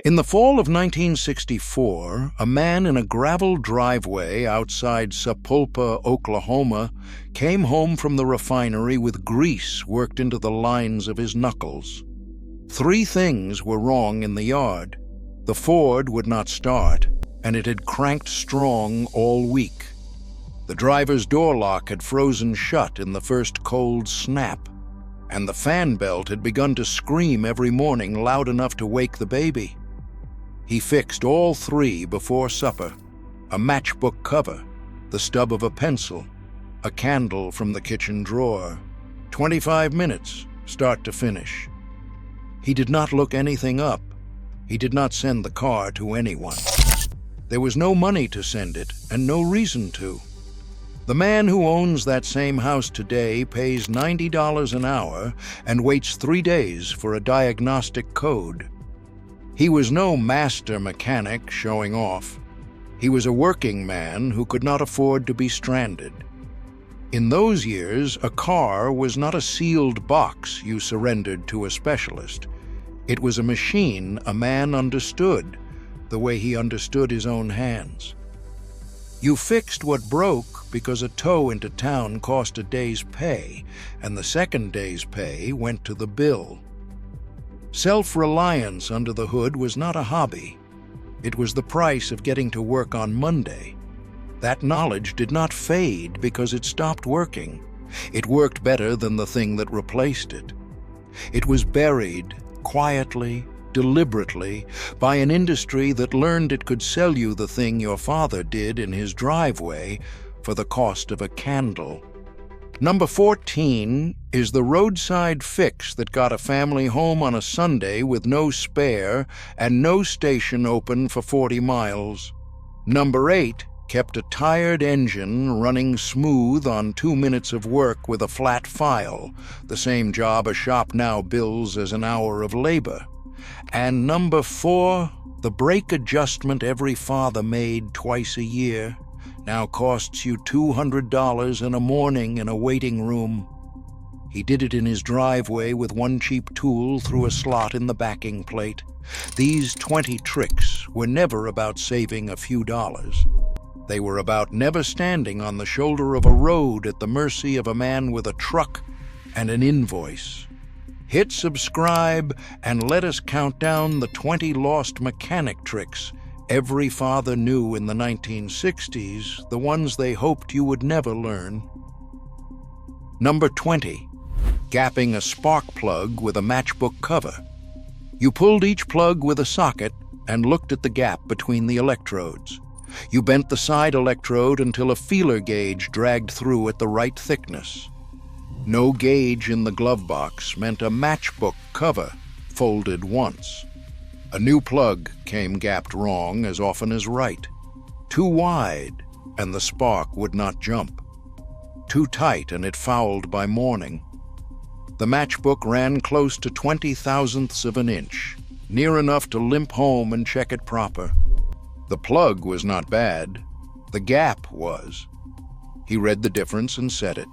In the fall of 1964, a man in a gravel driveway outside Sapulpa, Oklahoma, came home from the refinery with grease worked into the lines of his knuckles. 3 things were wrong in the yard. The Ford would not start, and it had cranked strong all week. The driver's door lock had frozen shut in the first cold snap, and the fan belt had begun to scream every morning loud enough to wake the baby. He fixed all 3 before supper: a matchbook cover, the stub of a pencil, a candle from the kitchen drawer. 25 minutes, start to finish. He did not look anything up. He did not send the car to anyone. There was no money to send it, and no reason to. The man who owns that same house today pays $90 an hour and waits 3 days for a diagnostic code. He was no master mechanic showing off. He was a working man who could not afford to be stranded. In those years, a car was not a sealed box you surrendered to a specialist. It was a machine a man understood, the way he understood his own hands. You fixed what broke because a tow into town cost a day's pay, and the second day's pay went to the bill. Self-reliance under the hood was not a hobby. It was the price of getting to work on Monday. That knowledge did not fade because it stopped working. It worked better than the thing that replaced it. It was buried, quietly, deliberately, by an industry that learned it could sell you the thing your father did in his driveway for the cost of a candle. Number 14 is the roadside fix that got a family home on a Sunday with no spare and no station open for 40 miles. Number 8 kept a tired engine running smooth on 2 minutes of work with a flat file, the same job a shop now bills as an hour of labor. And number 4, the brake adjustment every father made twice a year, now costs you $200 in a morning in a waiting room. He did it in his driveway with one cheap tool through a slot in the backing plate. These 20 tricks were never about saving a few dollars. They were about never standing on the shoulder of a road at the mercy of a man with a truck and an invoice. Hit subscribe and let us count down the 20 lost mechanic tricks every father knew in the 1960s, the ones they hoped you would never learn. Number 20, gapping a spark plug with a matchbook cover. You pulled each plug with a socket and looked at the gap between the electrodes. You bent the side electrode until a feeler gauge dragged through at the right thickness. No gauge in the glove box meant a matchbook cover folded once. A new plug came gapped wrong as often as right. Too wide, and the spark would not jump. Too tight, and it fouled by morning. The matchbook ran close to 20/1000ths of an inch, near enough to limp home and check it proper. The plug was not bad. The gap was. He read the difference and set it.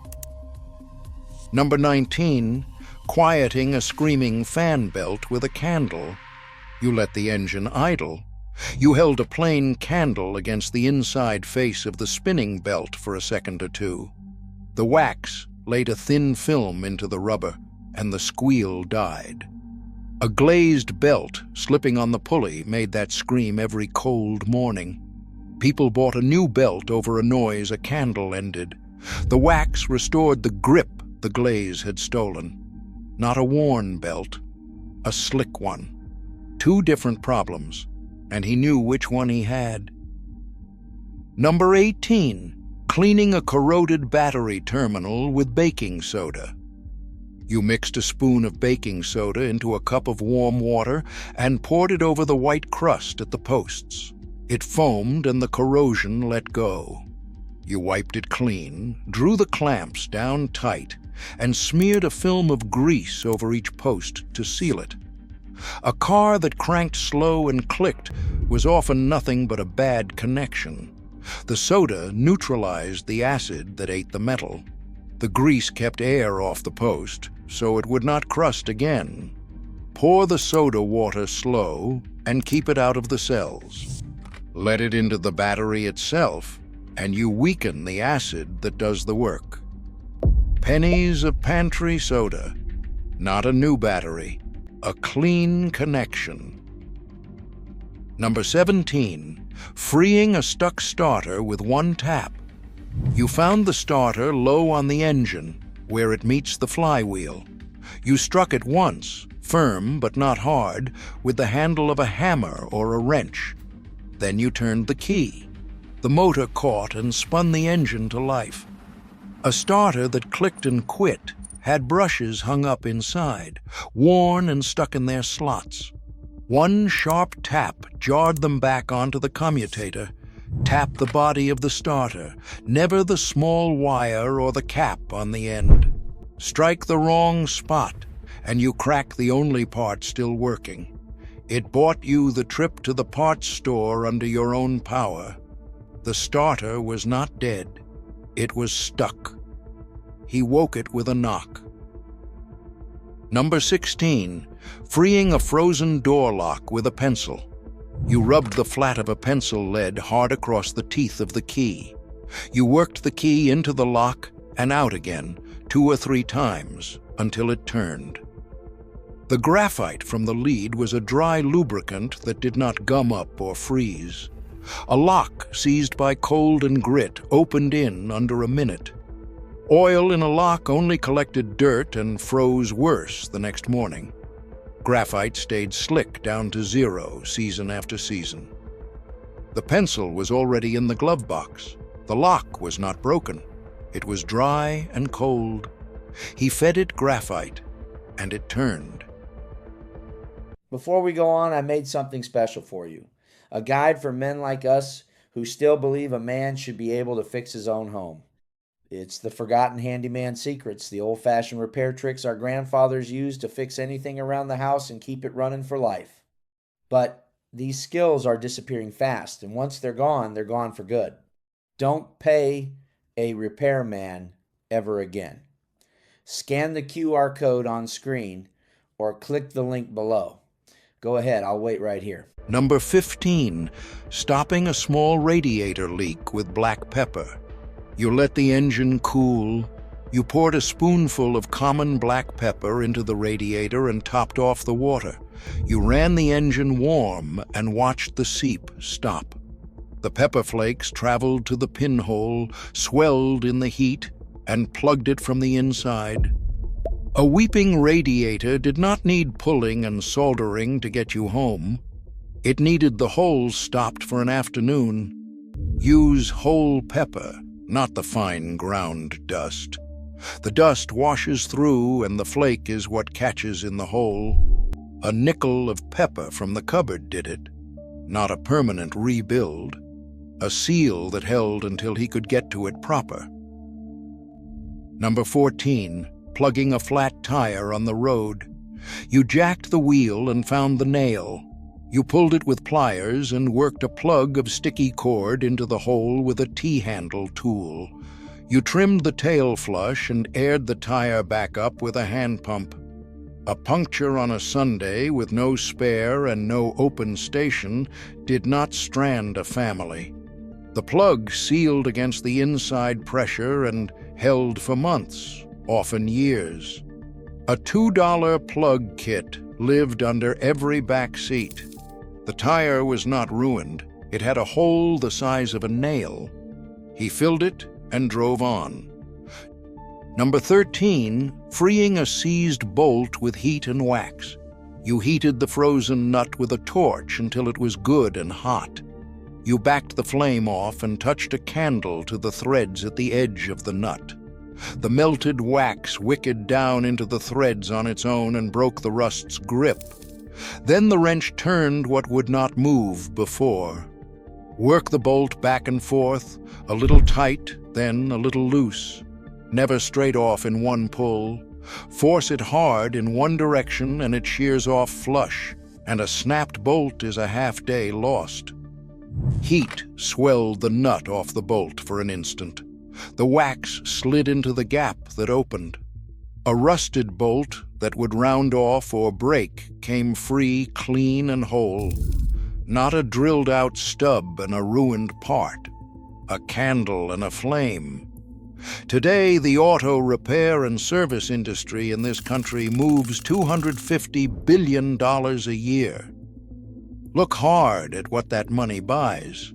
Number 19, quieting a screaming fan belt with a candle. You let the engine idle. You held a plain candle against the inside face of the spinning belt for a second or 2. The wax laid a thin film into the rubber, and the squeal died. A glazed belt slipping on the pulley made that scream every cold morning. People bought a new belt over a noise a candle ended. The wax restored the grip the glaze had stolen. Not a worn belt, a slick one. 2 different problems, and he knew which one he had. Number 18, cleaning a corroded battery terminal with baking soda. You mixed a spoon of baking soda into a cup of warm water and poured it over the white crust at the posts. It foamed and the corrosion let go. You wiped it clean, drew the clamps down tight, and smeared a film of grease over each post to seal it. A car that cranked slow and clicked was often nothing but a bad connection. The soda neutralized the acid that ate the metal. The grease kept air off the post, so it would not crust again. Pour the soda water slow, and keep it out of the cells. Let it into the battery itself, and you weaken the acid that does the work. Pennies of pantry soda. Not a new battery, a clean connection. Number 17, freeing a stuck starter with one tap. You found the starter low on the engine, where it meets the flywheel. You struck it once, firm but not hard, with the handle of a hammer or a wrench. Then you turned the key. The motor caught and spun the engine to life. A starter that clicked and quit had brushes hung up inside, worn and stuck in their slots. One sharp tap jarred them back onto the commutator. Tap the body of the starter, never the small wire or the cap on the end. Strike the wrong spot, and you crack the only part still working. It bought you the trip to the parts store under your own power. The starter was not dead. It was stuck. He woke it with a knock. Number 16, freeing a frozen door lock with a pencil. You rubbed the flat of a pencil lead hard across the teeth of the key. You worked the key into the lock and out again 2 or 3 times until it turned. The graphite from the lead was a dry lubricant that did not gum up or freeze. A lock seized by cold and grit opened in under a minute. Oil in a lock only collected dirt and froze worse the next morning. Graphite stayed slick down to 0 season after season. The pencil was already in the glove box. The lock was not broken. It was dry and cold. He fed it graphite, and it turned. Before we go on, I made something special for you. A guide for men like us who still believe a man should be able to fix his own home. It's the forgotten handyman secrets, the old-fashioned repair tricks our grandfathers used to fix anything around the house and keep it running for life. But these skills are disappearing fast, and once they're gone for good. Don't pay a repairman ever again. Scan the QR code on screen or click the link below. Go ahead, I'll wait right here. Number 15, stopping a small radiator leak with black pepper. You let the engine cool. You poured a spoonful of common black pepper into the radiator and topped off the water. You ran the engine warm and watched the seep stop. The pepper flakes traveled to the pinhole, swelled in the heat, and plugged it from the inside. A weeping radiator did not need pulling and soldering to get you home. It needed the hole stopped for an afternoon. Use whole pepper, not the fine ground dust. The dust washes through, and the flake is what catches in the hole. A nickel of pepper from the cupboard did it, not a permanent rebuild. A seal that held until he could get to it proper. Number 14, plugging a flat tire on the road. You jacked the wheel and found the nail. You pulled it with pliers and worked a plug of sticky cord into the hole with a T-handle tool. You trimmed the tail flush and aired the tire back up with a hand pump. A puncture on a Sunday with no spare and no open station did not strand a family. The plug sealed against the inside pressure and held for months, often years. A $2 plug kit lived under every back seat. The tire was not ruined. It had a hole the size of a nail. He filled it and drove on. Number 13, freeing a seized bolt with heat and wax. You heated the frozen nut with a torch until it was good and hot. You backed the flame off and touched a candle to the threads at the edge of the nut. The melted wax wickered down into the threads on its own and broke the rust's grip. Then the wrench turned what would not move before. Work the bolt back and forth, a little tight, then a little loose. Never straight off in one pull. Force it hard in one direction and it shears off flush, and a snapped bolt is a half-day lost. Heat swelled the nut off the bolt for an instant. The wax slid into the gap that opened. A rusted bolt that would round off or break came free, clean, and whole. Not a drilled-out stub and a ruined part, a candle and a flame. Today, the auto repair and service industry in this country moves $250 billion a year. Look hard at what that money buys.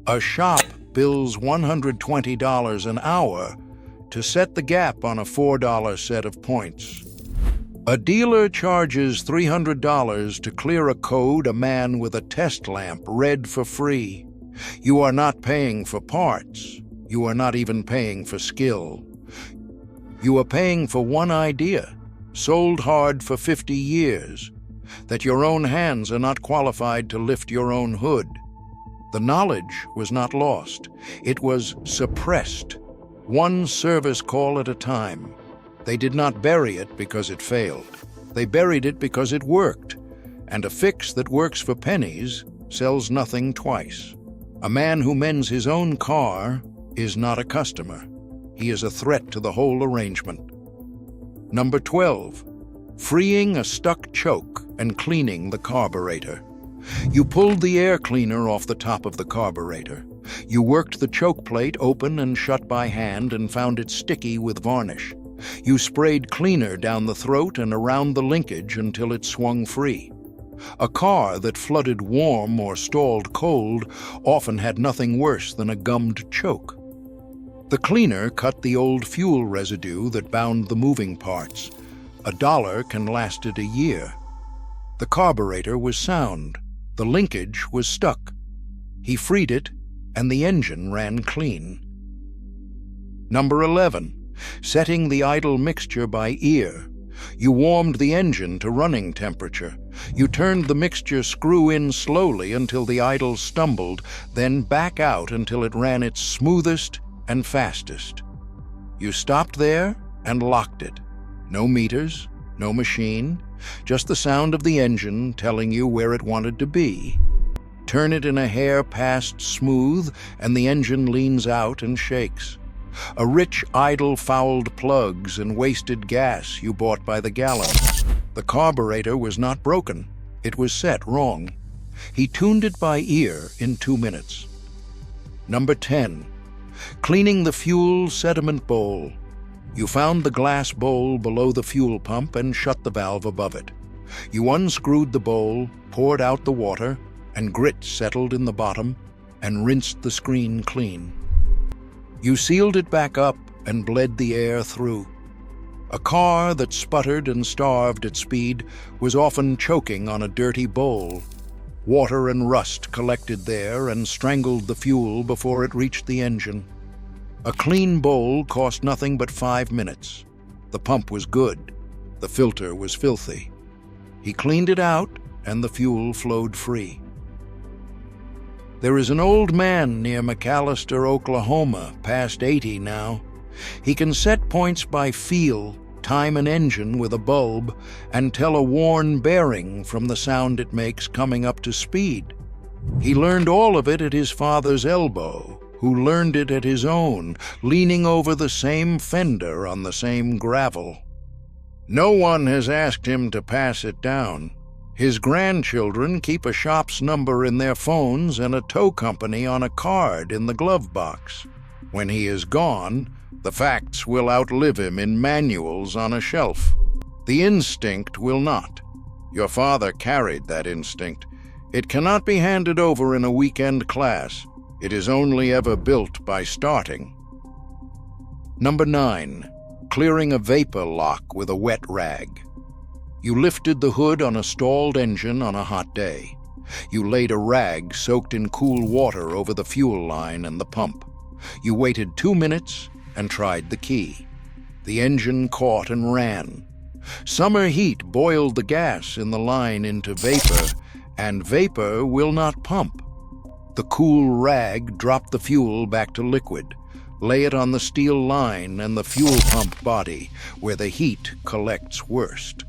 A shop bills $120 an hour to set the gap on a $4 set of points. A dealer charges $300 to clear a code a man with a test lamp read for free. You are not paying for parts. You are not even paying for skill. You are paying for one idea, sold hard for 50 years, that your own hands are not qualified to lift your own hood. The knowledge was not lost. It was suppressed, one service call at a time. They did not bury it because it failed. They buried it because it worked, and a fix that works for pennies sells nothing twice. A man who mends his own car is not a customer. He is a threat to the whole arrangement. Number 12, freeing a stuck choke and cleaning the carburetor. You pulled the air cleaner off the top of the carburetor. You worked the choke plate open and shut by hand and found it sticky with varnish. You sprayed cleaner down the throat and around the linkage until it swung free. A car that flooded warm or stalled cold often had nothing worse than a gummed choke. The cleaner cut the old fuel residue that bound the moving parts. $1 can last it a year. The carburetor was sound. The linkage was stuck. He freed it, and the engine ran clean. Number 11, setting the idle mixture by ear. You warmed the engine to running temperature. You turned the mixture screw in slowly until the idle stumbled, then back out until it ran its smoothest and fastest. You stopped there and locked it. No meters, no machine, just the sound of the engine telling you where it wanted to be. Turn it in a hair past smooth, and the engine leans out and shakes. A rich idle fouled plugs and wasted gas you bought by the gallon. The carburetor was not broken. It was set wrong. He tuned it by ear in 2 minutes. Number 10, cleaning the fuel sediment bowl. You found the glass bowl below the fuel pump and shut the valve above it. You unscrewed the bowl, poured out the water, and grit settled in the bottom, and rinsed the screen clean. You sealed it back up and bled the air through. A car that sputtered and starved at speed was often choking on a dirty bowl. Water and rust collected there and strangled the fuel before it reached the engine. A clean bowl cost nothing but 5 minutes. The pump was good. The filter was filthy. He cleaned it out, and the fuel flowed free. There is an old man near McAllister, Oklahoma, past 80 now. He can set points by feel, time an engine with a bulb, and tell a worn bearing from the sound it makes coming up to speed. He learned all of it at his father's elbow, who learned it at his own, leaning over the same fender on the same gravel. No one has asked him to pass it down. His grandchildren keep a shop's number in their phones and a tow company on a card in the glove box. When he is gone, the facts will outlive him in manuals on a shelf. The instinct will not. Your father carried that instinct. It cannot be handed over in a weekend class. It is only ever built by starting. Number 9, clearing a vapor lock with a wet rag. You lifted the hood on a stalled engine on a hot day. You laid a rag soaked in cool water over the fuel line and the pump. You waited 2 minutes and tried the key. The engine caught and ran. Summer heat boiled the gas in the line into vapor, and vapor will not pump. The cool rag dropped the fuel back to liquid. Lay it on the steel line and the fuel pump body, where the heat collects worst.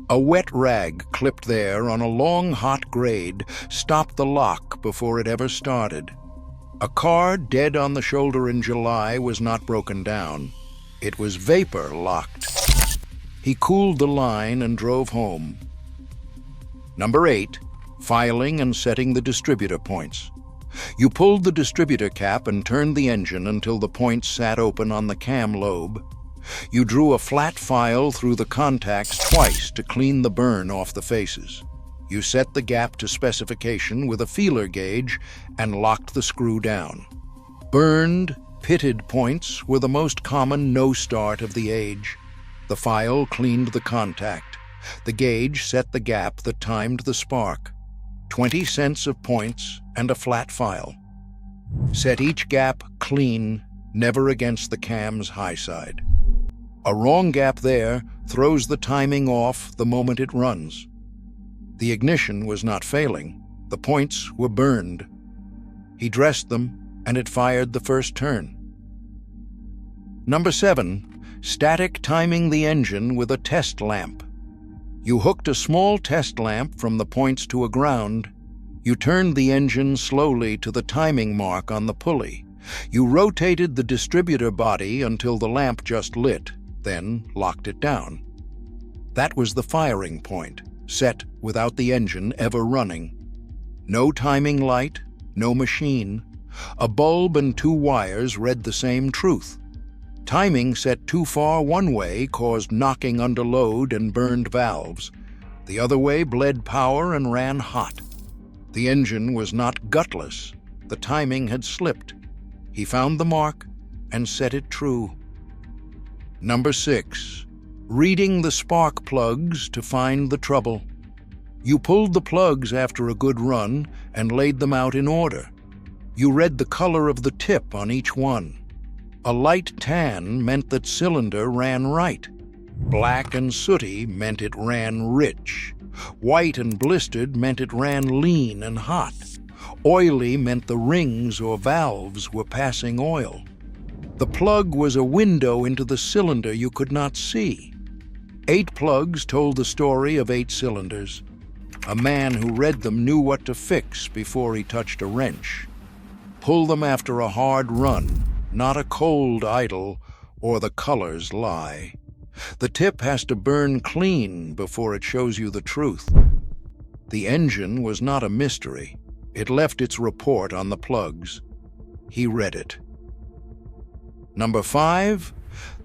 A wet rag clipped there on a long hot grade stopped the lock before it ever started. A car dead on the shoulder in July was not broken down. It was vapor locked. He cooled the line and drove home. Number 8, filing and setting the distributor points. You pulled the distributor cap and turned the engine until the points sat open on the cam lobe. You drew a flat file through the contacts twice to clean the burn off the faces. You set the gap to specification with a feeler gauge and locked the screw down. Burned, pitted points were the most common no-start of the age. The file cleaned the contact. The gauge set the gap that timed the spark. 20 cents of points and a flat file. Set each gap clean, never against the cam's high side. A wrong gap there throws the timing off the moment it runs. The ignition was not failing. The points were burned. He dressed them, and it fired the first turn. Number 7, static timing the engine with a test lamp. You hooked a small test lamp from the points to a ground. You turned the engine slowly to the timing mark on the pulley. You rotated the distributor body until the lamp just lit, then locked it down. That was the firing point, set without the engine ever running. No timing light, no machine. A bulb and 2 wires read the same truth. Timing set too far one way caused knocking under load and burned valves. The other way bled power and ran hot. The engine was not gutless. The timing had slipped. He found the mark and set it true. Number 6, reading the spark plugs to find the trouble. You pulled the plugs after a good run and laid them out in order. You read the color of the tip on each one. A light tan meant that cylinder ran right. Black and sooty meant it ran rich. White and blistered meant it ran lean and hot. Oily meant the rings or valves were passing oil. The plug was a window into the cylinder you could not see. 8 plugs told the story of 8 cylinders. A man who read them knew what to fix before he touched a wrench. Pull them after a hard run, not a cold idle, or the colors lie. The tip has to burn clean before it shows you the truth. The engine was not a mystery. It left its report on the plugs. He read it. Number 5,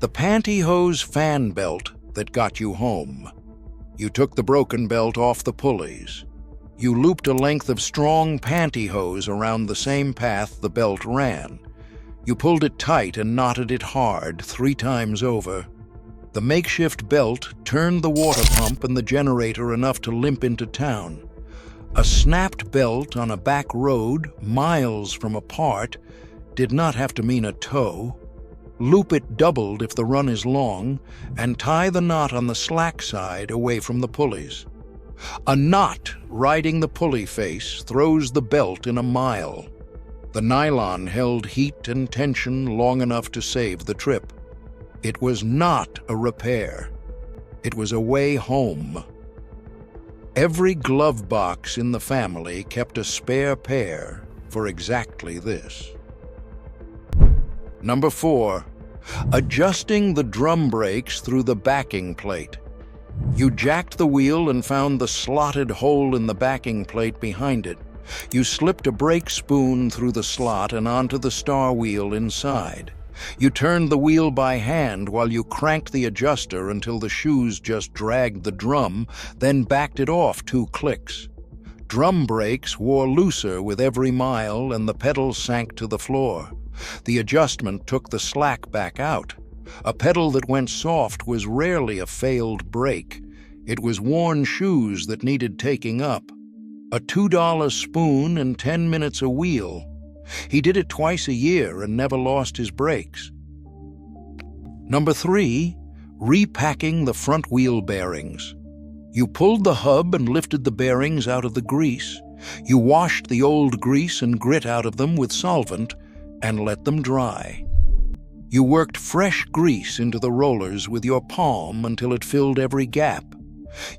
the pantyhose fan belt that got you home. You took the broken belt off the pulleys. You looped a length of strong pantyhose around the same path the belt ran. You pulled it tight and knotted it hard 3 times over. The makeshift belt turned the water pump and the generator enough to limp into town. A snapped belt on a back road, miles from apart, did not have to mean a tow. Loop it doubled if the run is long, and tie the knot on the slack side away from the pulleys. A knot riding the pulley face throws the belt in a mile. The nylon held heat and tension long enough to save the trip. It was not a repair. It was a way home. Every glove box in the family kept a spare pair for exactly this. Number 4, adjusting the drum brakes through the backing plate. You jacked the wheel and found the slotted hole in the backing plate behind it. You slipped a brake spoon through the slot and onto the star wheel inside. You turned the wheel by hand while you cranked the adjuster until the shoes just dragged the drum, then backed it off 2 clicks. Drum brakes wore looser with every mile and the pedals sank to the floor. The adjustment took the slack back out. A pedal that went soft was rarely a failed brake. It was worn shoes that needed taking up. A $2 spoon and 10 minutes a wheel. He did it twice a year and never lost his brakes. Number 3, repacking the front wheel bearings. You pulled the hub and lifted the bearings out of the grease. You washed the old grease and grit out of them with solvent and let them dry. You worked fresh grease into the rollers with your palm until it filled every gap.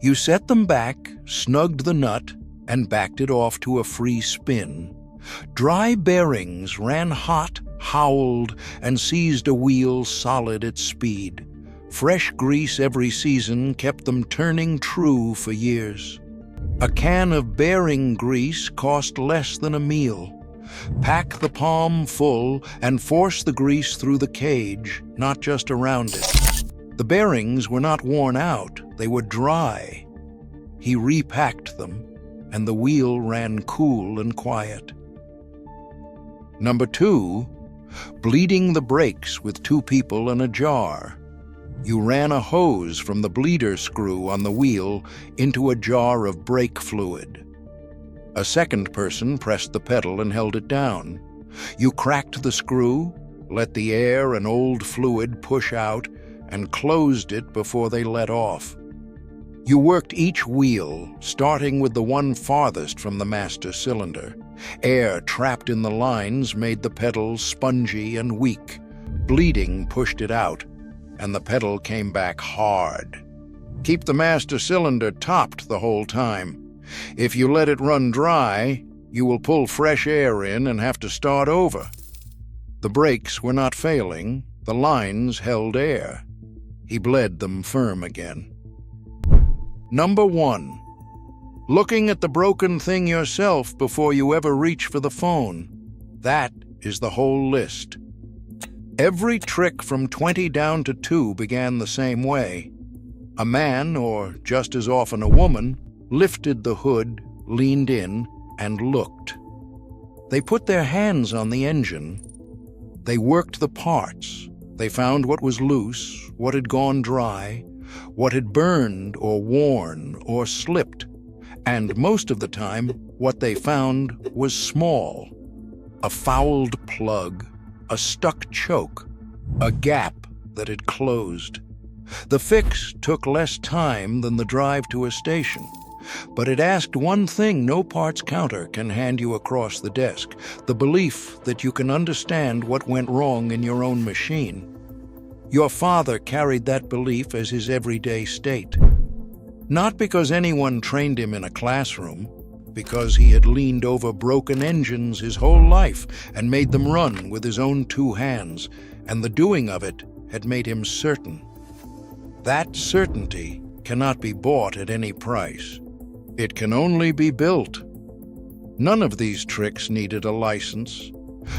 You set them back, snugged the nut, and backed it off to a free spin. Dry bearings ran hot, howled, and seized a wheel solid at speed. Fresh grease every season kept them turning true for years. A can of bearing grease cost less than a meal. Pack the palm full and force the grease through the cage, not just around it. The bearings were not worn out, they were dry. He repacked them, and the wheel ran cool and quiet. Number 2, bleeding the brakes with 2 people and a jar. You ran a hose from the bleeder screw on the wheel into a jar of brake fluid. A second person pressed the pedal and held it down. You cracked the screw, let the air and old fluid push out, and closed it before they let off. You worked each wheel, starting with the one farthest from the master cylinder. Air trapped in the lines made the pedal spongy and weak. Bleeding pushed it out, and the pedal came back hard. Keep the master cylinder topped the whole time. If you let it run dry, you will pull fresh air in and have to start over. The brakes were not failing, the lines held air. He bled them firm again. Number 1, looking at the broken thing yourself before you ever reach for the phone. That is the whole list. Every trick from 20 down to 2 began the same way. A man, or just as often a woman, lifted the hood, leaned in, and looked. They put their hands on the engine. They worked the parts. They found what was loose, what had gone dry, what had burned or worn or slipped, and most of the time, what they found was small. A fouled plug, a stuck choke, a gap that had closed. The fix took less time than the drive to a station, but it asked one thing no parts counter can hand you across the desk: the belief that you can understand what went wrong in your own machine. Your father carried that belief as his everyday state. Not because anyone trained him in a classroom, because he had leaned over broken engines his whole life and made them run with his own 2 hands, and the doing of it had made him certain. That certainty cannot be bought at any price. It can only be built. None of these tricks needed a license.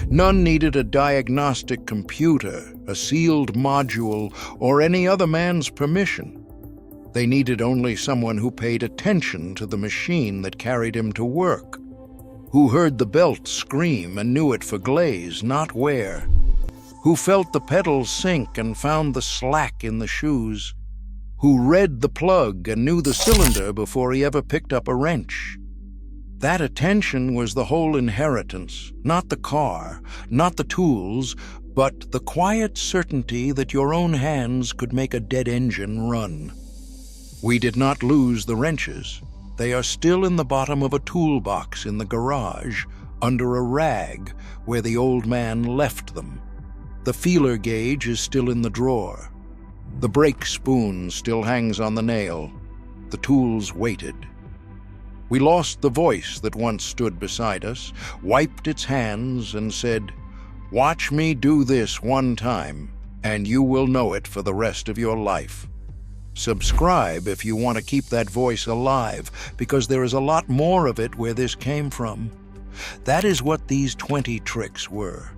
None needed a diagnostic computer, a sealed module, or any other man's permission. They needed only someone who paid attention to the machine that carried him to work, who heard the belt scream and knew it for glaze, not wear, who felt the pedals sink and found the slack in the shoes, who read the plug and knew the cylinder before he ever picked up a wrench. That attention was the whole inheritance, not the car, not the tools, but the quiet certainty that your own hands could make a dead engine run. We did not lose the wrenches. They are still in the bottom of a toolbox in the garage, under a rag where the old man left them. The feeler gauge is still in the drawer. The brake spoon still hangs on the nail. The tools waited. We lost the voice that once stood beside us, wiped its hands, and said, "Watch me do this one time, and you will know it for the rest of your life." Subscribe if you want to keep that voice alive, because there is a lot more of it where this came from. That is what these 20 tricks were.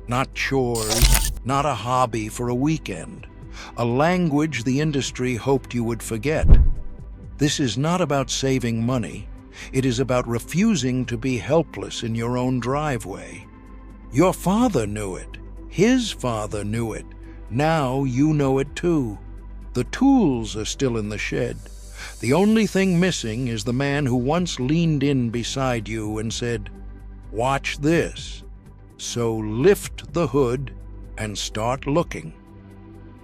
Not chores, not a hobby for a weekend. A language the industry hoped you would forget. This is not about saving money. It is about refusing to be helpless in your own driveway. Your father knew it. His father knew it. Now you know it too. The tools are still in the shed. The only thing missing is the man who once leaned in beside you and said, "Watch this." So lift the hood and start looking.